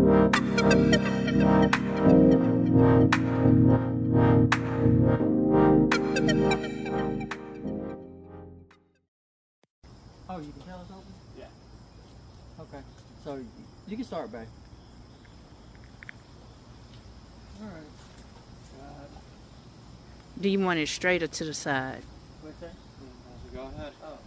Oh, you can tell us open? Yeah. Okay. So you can start back. All right. Do you want it straight or to the side? What's that? Go ahead. Oh.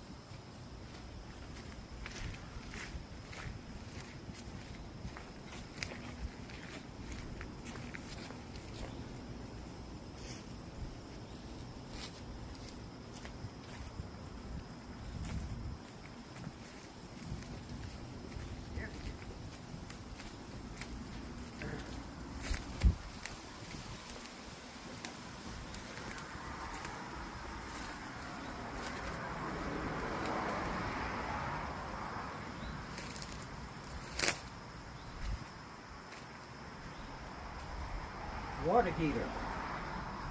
Water heater.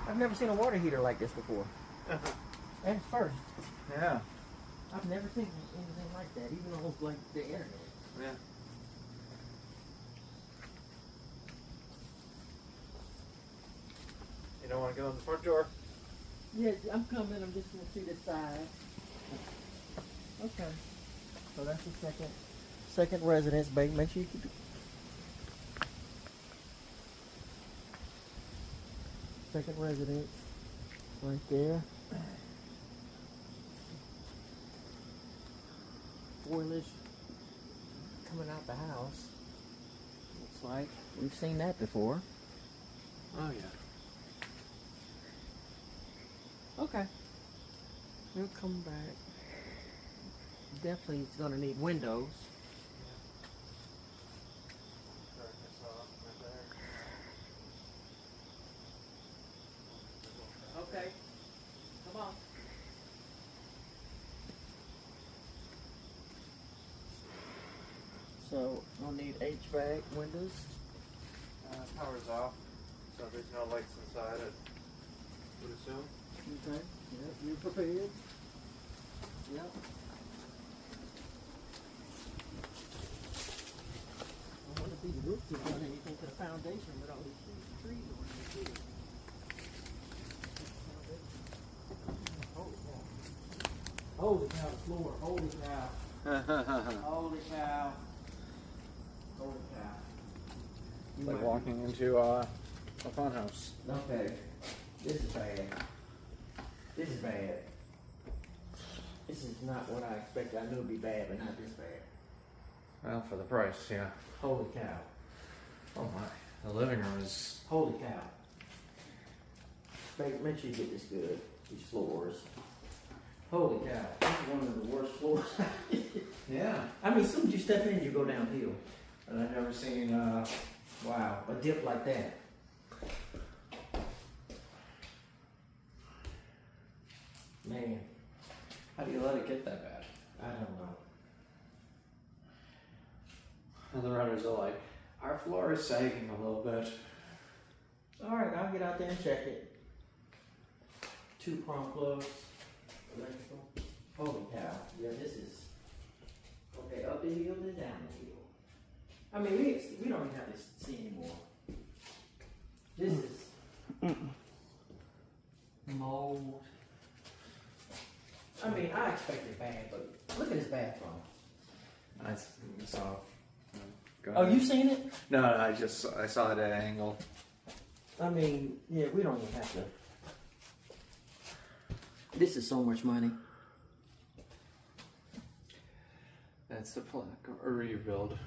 I've never seen a water heater like this before. That's first. Yeah. I've never seen anything like that, even on like the internet. Yeah. You don't want to go in the front door? Yeah, I'm coming. I'm just gonna see the side. Okay. So that's the second residence, babe. Make sure you keep it. Second residence, right there. Boilers coming out the house. Looks like we've seen that before. Oh, yeah. Okay. We'll come back. Definitely it's gonna need windows. Okay. Come on. So we'll need HVAC windows. Power's off, so there's no lights inside, I would assume. Okay. Yep, you're prepared. Yep. I wonder if these roofs have done anything to the foundation with all these trees on it. Holy cow, the floor. Holy cow. Holy cow. Holy cow. It's like walking into a fun house. Okay. This is bad. This is bad. This is not what I expected. I knew it'd be bad, but not this bad. Well, for the price, yeah. Holy cow. Oh my. The living room is... Holy cow. Make sure you get this good. These floors. Holy cow. This is one of the worst floors. Yeah. I mean, as soon as you step in, you go downhill. And I've never seen, Wow, a dip like that. Man, how do you let it get that bad? I don't know. And the runners are like, our floor is sagging a little bit. All right, I'll get out there and check it. 2 prong plugs, electrical. Holy cow! Yeah, this is okay. Up the hill, then down the hill. I mean, we don't even have to see anymore. This is mold. I mean, I expected bad, but look at this bathroom. I saw... Go Oh, ahead. you seen it? No, I saw it at an angle. I mean, yeah, we don't even have to. This is so much money. That's a rebuild.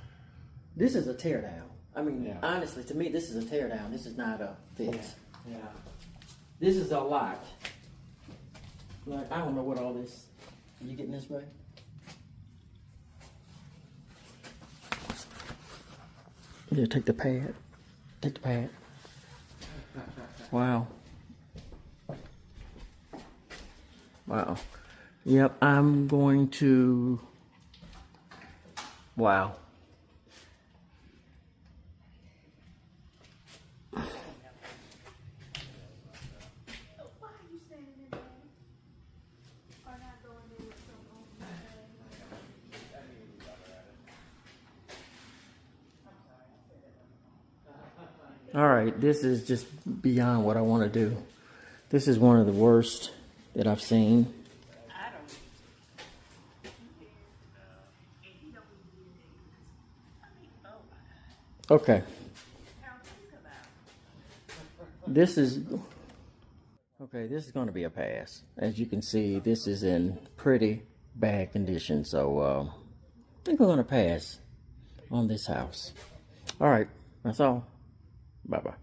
This is a tear down. I mean, Yeah. honestly, to me, this is a tear down. This is not a fix. Yeah. This is a lot. Like, I don't know what all this. Are you getting this way? Yeah, take the pad. Take the pad. Wow. Wow. Yep, I'm going to. Wow. All right, this is just beyond what I want to do. This is one of the worst that I've seen. Okay. This is going to be a pass. As you can see, this is in pretty bad condition. So I think we're going to pass on this house. All right, that's all. Bye-bye.